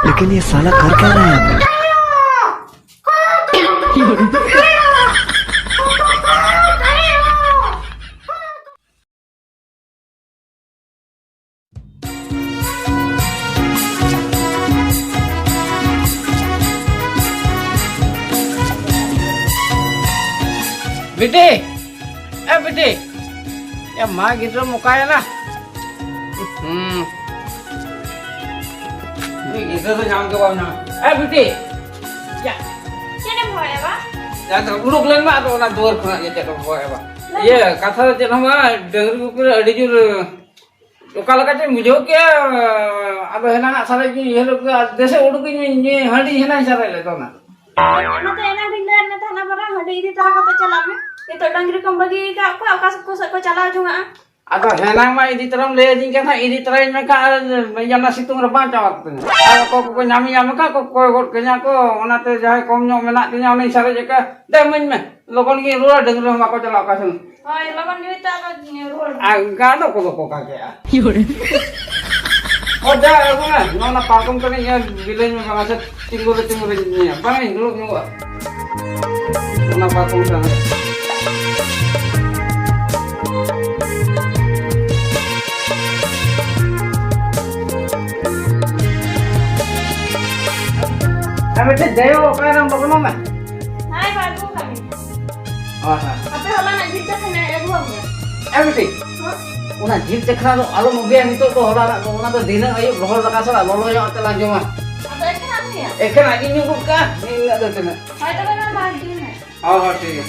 लेकिन ये साला कर क्या रहा है? बेटे बेटे या माँ गिद्रो मुकाया ना गिद्रो तो जाम के बाव ना बेटे या Sini buat apa? या तो उड़क लेन मा तो ना दूर खना ये चेक बाव बा ये कथा चेक हम डंगरी ऊपर अड़ी जुर लोकल काटे मुझे क्या अब है ना सारे की ये लोग जैसे उड़क ये हंडी है ना सारे ले तो ना Mata enak dinner mata na barang ada ini terang kata calam itu dangri kembali ke aku aku calau juga atau henang mah ini terang le jing kan ini terang mereka yang nasi tung reban cawat tu aku kau nyami nyami kan kau kau kenya kau mana tu jahai kau nyom menak tu nyam ni syarat je kan dah main mah lokon ni luar dengar rumah kau calau kasun oh lawan duit apa rule agak ada kau kakek oh dah aku kan nona pakum tu ni ya bilen memang asyik tinggal ni apa ni dulu ni gua nona pakum sana बेटे जयो apa yang bagus mama? hai bagus kami oh nah tapi kalau nak cerita kena dua ya बेटे una jil cekra lo alo moge ani to hola na ona to dina ayo lohol taka sala lolo yo ate lanjo ma atau ikan apa ya ekan lagi nyuruh ka ni enggak ada tena hai itu kan bagi ni oh ठीक है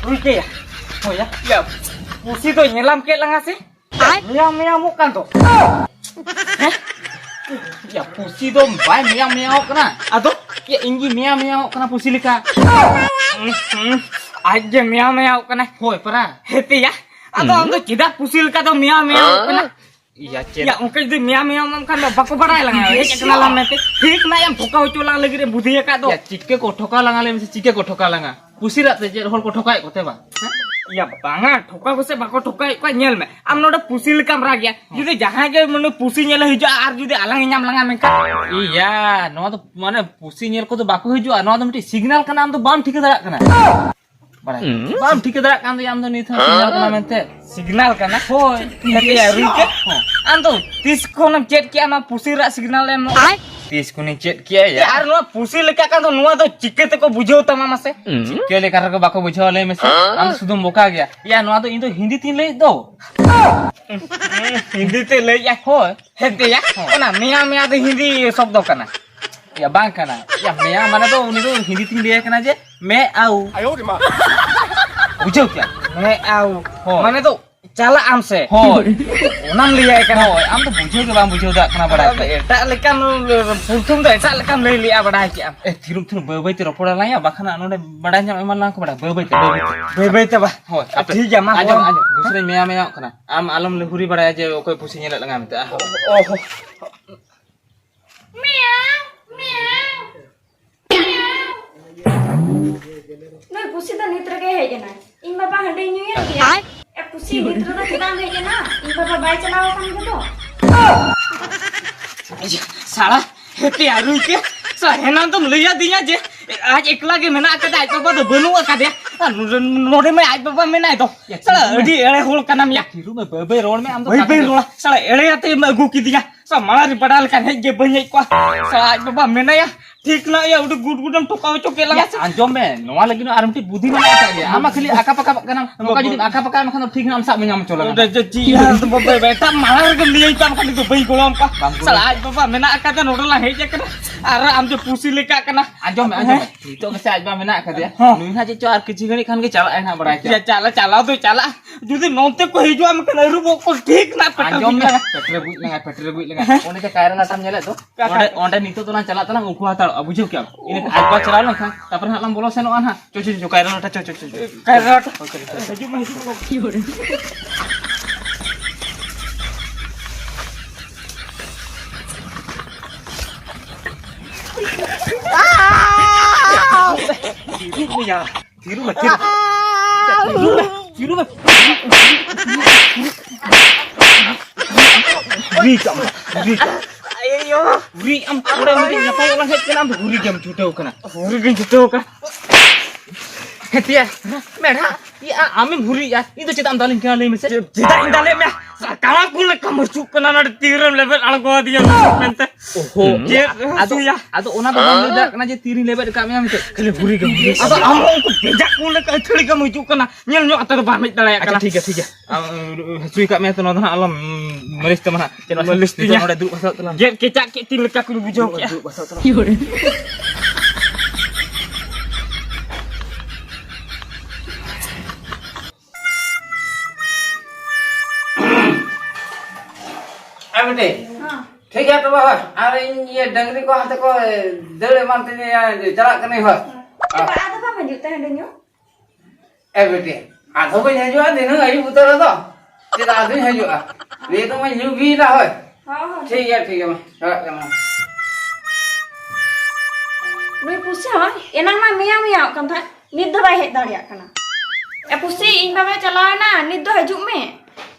Ruike ya? Oh ya? Ya. Pusi to nyelam ke lang sih? Miau mukan to. Ya pusi to bai miau kana. Aduh, ya inggi miau kana pusi lika. Aja miau kana. Hoi para. Heti ya. Aduh, ando tidak pusi lika to miau kana. Iya cek. Ya mungkin itu miau kan bako barai lang ya. Kenalan nanti. ঠিক না yang ঠোকা হইতো lang lagi বুধিয়ে কা তো। Ya চিকে ko ঠোকা langaলে mesti চিকে ko ঠোকা langa. Pusi rat je hol ko ঠোকাই kote ba. Ya banga ঠোকা kose bako ঠোকাই ko nyel me. Am noda pusi lekam ragia. Judi jahan ke menu pusi nyel hijo ar judi alang nyam langa mengka. Iya, no to mane pusi nyel ko to bako hijo no to mesti signal kana am to bam ठीक darak kana. Bam ठीक darak kan to am to ni signal kana mente. Signal kana. Hoi. Ya ruike. Am to tis konam chat ki ama pusi rat signal em. Tis kuning chat kia ya. Ar no pusi leka kan to nuwa to chike te ko bujhau tama mase. Chike lekar ko bako bujhau le mase. Am sudu moka gaya. Ya nuwa to in to hindi tin le do. Hindi te le ya hoi. Hete ya. Ona mia to hindi shobdo kana. Ya bang kana. Ya mia mana to uni to hindi tin le kana je मैं आऊं आयो रे मां बुझो क्या मैं आऊं माने तो चला आम से हो ओनाम लिया kana हो आम तो बुझो के bang बुझो दा kana बड़ा एटा लेकान पुरथुम तो एटा लेकान ले लिया बड़ा कि थिरुम थिरुम बै ते रपोड़ा लाया बाखना नोडे बड़ा ᱧᱟᱢ एमान लांग को बड़ा बै ते बा हो ठीक है मा आजम दूसरे मैं kana am alam lehuri बड़ा जे ओकोय पुसी नेला लंगा मते ओहो Nah, pusi dah nitra ke hai jana. In bapa hande nyu ya dia. Pusi nitra dah kita hai jana. In bapa bai chalao kan gitu. साला हेते आरुई के सा हेना तुम लिया दिया जे आज एकला के मेना का आज बाबा तो बनु का दे नोडे में आज बाबा में नहीं तो साला अडी एड़े होल का नाम या हिरू में बे रोड में हम तो बे रोड साला एड़े आते अगु की दिया सा मारी पडाल का है जे बन को साला आज बाबा में ना या ठीक ना या उड गुड गुडम टोका चोके लगा आंजम में नोवा लगी नो आरमटी बुद्धि में ना गया आमा खाली आका पका कना नोका जदी आका पका में खान ठीक नाम सा में नाम चला जे जी तो बाबा बेटा मार के लिए काम खाली तो बई गोलम का साला आज बाबा में ना का नोडला है जे Ara am jo pusi leka kana. Anjom itu kasi ajba mena kadia. Ha. Nui ha cicu ar kici gani kan ke cala na barai Ya cala tu cala. Judi nonte ko hijo am kana ru ko ठीक ना Anjom na petre gui lenga. One te kaira latam nyala tu. Onde nito tu lan cala tu lan uku hatal abujo kya. Ini ajba cala lan kan. Tapar halam bolo seno an ha. Cucu kaira lata cucu. kaira hijo mah hijo Tiru ya. Tiru lah. Ayo. Uri am udah mesti ngapain orang het kenam uri jam jutau kana. Uri gitu kan. Hetia. Merah. Ya amin uri ya. Itu cita am dalin kana le mese. Tidak indale meh. Sekarang aku nak masuk ke nana tiram level algo dia mente. Oh. Adu ya. Ado ona to bang dak kana je tiring lebet kami am itu. Kale uri gam. Adu amo ko bejak ko le ka theli ka masuk ke na. Nyel nyok atar pamit dala Acha kana. ठीक है. Sui kami itu nonton alam meris teman. Meris tu ya. Udah duduk pasal telan. Jet kecak ke til ka ku bujok ya. Duduk pasal telan. बेटे हाँ ठीक है तो बाबा अरे ये dungaree को हाथ को दड़े मारते ने चला करने हो ada apa menjuta hendak ए बेटे आधो को हजू दिन आई उतर तो तेरा आधो हजू ले तो मैं न्यू भी रहा है हाँ ठीक है मैं चला करना Nui pusi hon, enang na mia kan tha, nit do bai het daria kana. Pusi ing baba chalao na, nit do hajuk me.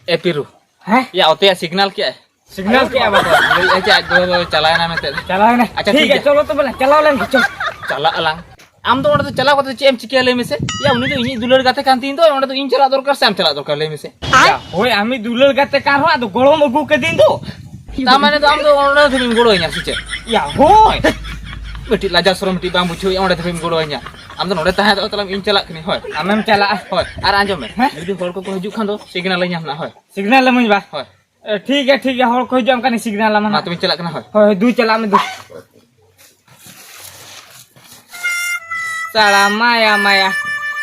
ए पिरू हैं? या होते हैं सिग्नल क्या है सिग्नल क्या बात है? ऐसे आज दो चलाया ना मैं तेरे चलाओ ना। अच्छा, ठीक ठीक है है। चलो तो बोले चलाओ लेंगे चलो। चला अलांग आम तो ओंडे तो चला को तो चेम चिकिया ले में से या उन्हें तो इनी दुलर गाते कांतीन तो ओंडे तो इन चला दरकार से आम चला दरकार ले में से Ya, hoy ami dulur gate karo adu golom agu ke din tu. ता माने तो आम तो ओंडे तो फिल्म गोड़ो nya सिचे Ya, hoy. बेटी लाजा शरम टी बाम बुझो ओंडे तो फिल्म गोड़ो nya आम तो नोडे ताहे तो तलम इन चला कनी होय Amem chala होय आर आंजो में जुदी होड़ को हजू खान दो सिग्नल nya ना होय signal lamui ba. होय ठीक है हor ko jam kan signal ना lamana. तुम चला कना होय Hoy du chala me du. Sala maya.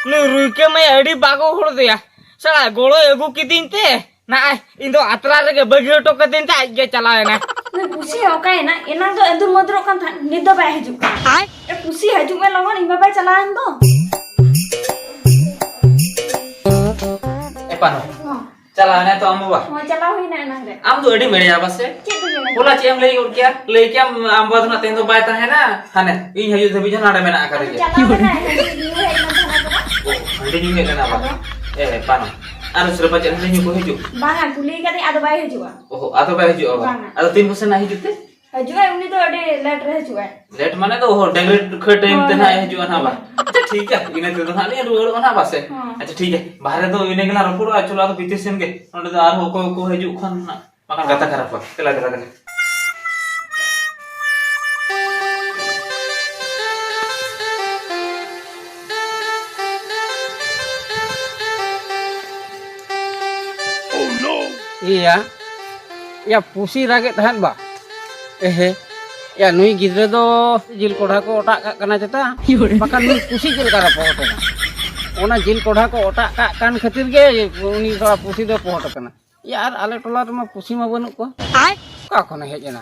Nu ruike maya adi bago hor de ya. Sala golo agu ki din te. Na indo atra rege bagi to ka din ta ge chala na. Nui pusi ho kai na, enang do edu modro kan tha, nit do bai hajuk kana. Pusi hajuk me lawan ing baba chalaan do. ए पानो चला ना तो आम बा Mau chalao hi na enang de. आम तो AD मेरे बस से Cik tu gimana? बोला चेम ले और क्या ले क्या आम बात ना तेन तो बात है ना हाने इन हजू धबी जन आड़े में ना कर दे Chalao na hendak ni hai enang thana kana. हंडे नी में ना बा ए पानो अरे सुरपा चल हंडे नी को हजू Banga kuli kati adu bai hajuk. ओहो आतो बे हजू अब आतो 3% ना हजू ते Hajuk ai uni do ade let re hajuk ai. लेट माने तो हो डंगरे ख टाइम ते ना हजू ना बा अच्छा ठीक है इने तो ना ले रुड़ ना बा से अच्छा ठीक है बाहर तो इने गला रपुर चलो तो बीते सेन के ओंडे तो आर हो को हजू खन ना मकान गाता खराब चला चला Iya, ya pusi rakyat tahan ba. Ya nui gidre do jil kodha ko otak kak kana ceta. Bahkan nui pusi jil kara pohot kana. Ona jil kodha ko otak kak kan khatir ge uni thora pusi do pohot kana. Yar ale tola rema pusi ma banuk ko. Ka khona hej na.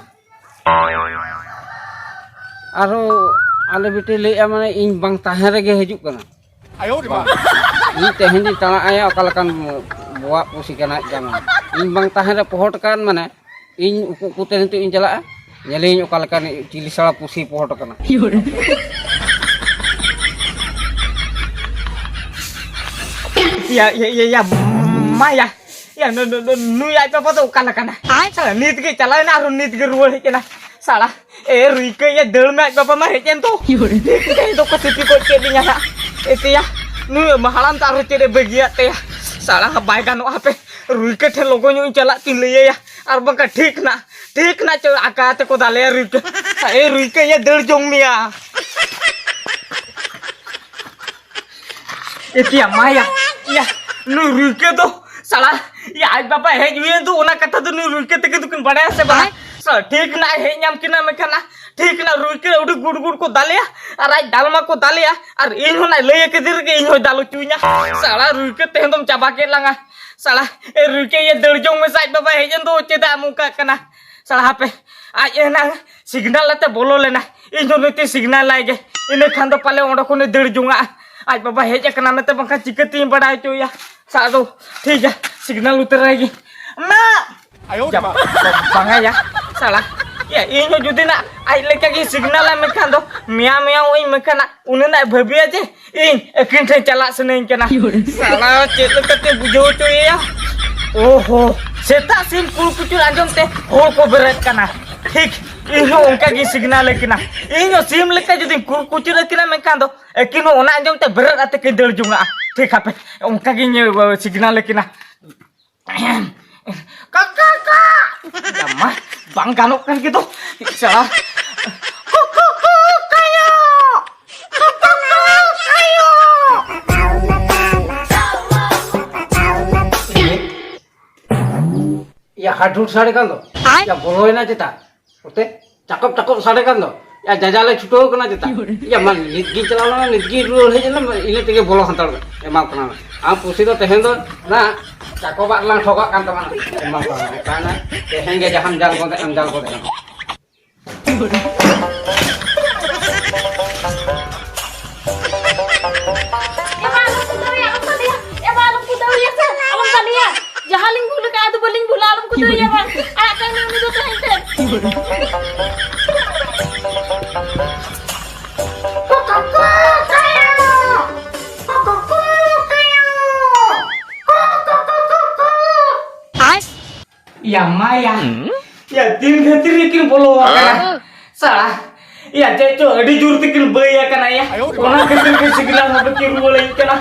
Aro ale bete le amane ing bang tahen rege hejuk kana. Ini tehen di tanah ayah okalakan buat pusi kana jangan. Ing bang tahen re pohot kan mana? Ing uku kuten itu ing jala. Nyali okalakan cili salah pusi pohot kana. Ya maya. Ya nu ya apa tu kana kana. Sala nit ke chala na ru nit ke ruol he na. Sala ruike ya dal me apa ma he chen tu. Itu ko siti ko che dinya na. Ya nu mahalan taru cede bagia te ya. Sala bai kan ape ruike the logo nyu chala tin le ya. Ar bang ka ठीक ना च आकाते को दाले रुike ya dal jong mia. Ya maya. Ya nu ruike to साला ये आज बाबा है जुए तो ओना कथा तो नु रुके तक दुकान बड़ा से बा स ठीक ना है नाम किना में खाना ठीक ना रुई के उड़ी गुड़ गुड़ को दालिया और आज दालमा को दालिया और इन हो ना ले के दिर के इन हो दालो चुइया साला रुई के तेहन तुम चाबा के लंगा साला ए रुई के ये दड़जों में साइड बाबा हेजन तो चेदा मुका कना साला हापे आज ये ना सिग्नल लाते बोलो लेना इन जो नीति सिग्नल लाएगे इन्हें खान तो पाले ओंडो को ने दड़जोंगा आज बाबा हेज कना में तो बंका चिकती बड़ा चुइया सालो ठीक है सिग्नल उतर रहेगी ना बंगा या साला ya ini jadi nak air lagi signal lah mekan tu mia mia oi mekan nak unen nak babi aja ini akhirnya saya calak seneng kena salah cek lekatnya bujau tu ya oh seta sim kul kucur anjom teh oh ko berat kana ठीक ini ongka gi signal lagi na ini sim leka jadi kul kucur lagi na mekan tu akhirnya ona anjom teh berat ate kendel juga ठीक apa ongka gi signal lagi na kakak ya mah bang ganok kan gitu salah kayo ya hadut sare kan do ya boloy na jeta ote cakep sare kan do ya jajale chuto kana jeta ya man nitgi chalana nitgi rule he jena ini tege bolo hantar emang kana am pusi do tehen do na cakobak lang thogak kan teman emang kana tehen ge jaham jal ko em jal ko Jahaling bulu ka adu baling bulu alam kudu ya bang. Akan ni do tehen. ya maya ya din khatir kin bolo kana salah ya ceco adi jur tikin baya kana ya ona khatir ke signal habe ki bolai kana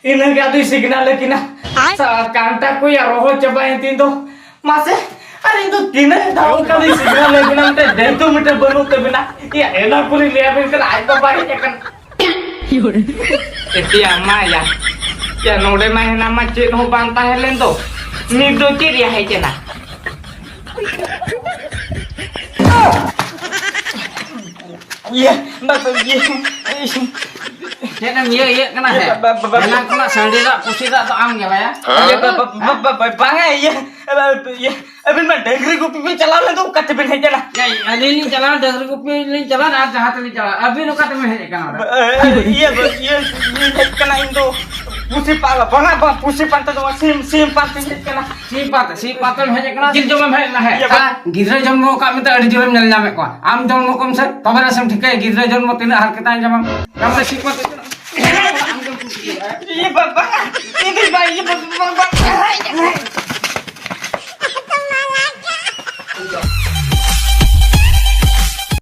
ini gak tuh signal lagi nah saat kantaku ya roho coba yang tinto masih ada itu gini tahu kali signal lagi nanti dan itu minta baru tapi nah ya enak pun liatin kan apa baiknya kan itu ya maya ya nole main nama cik no bantah helen tuh nido cik ya hece nah iya bapak Cek nam ye kana he. Enak kana sandi dak pusi dak to am ya ya. Iya bapak ya. Ya abin mah dengri kopi pe chala le to kate ben heja lah. Ya ini jalan dari kopi ini jalan ada hati ini jalan. Abin no kate me he kana. Iya kana indo pusi pala banga bang pusi panta to sim panta kana. Sifat me he kana jil jom me na he. Gidra jom mo ka me ta adi jom nyal nyame ko. Am jom mo kom se tobar asam thik hai gidra jom mo tina har kita jam. Kamre sifat Iya bapak, ini bayi bapak.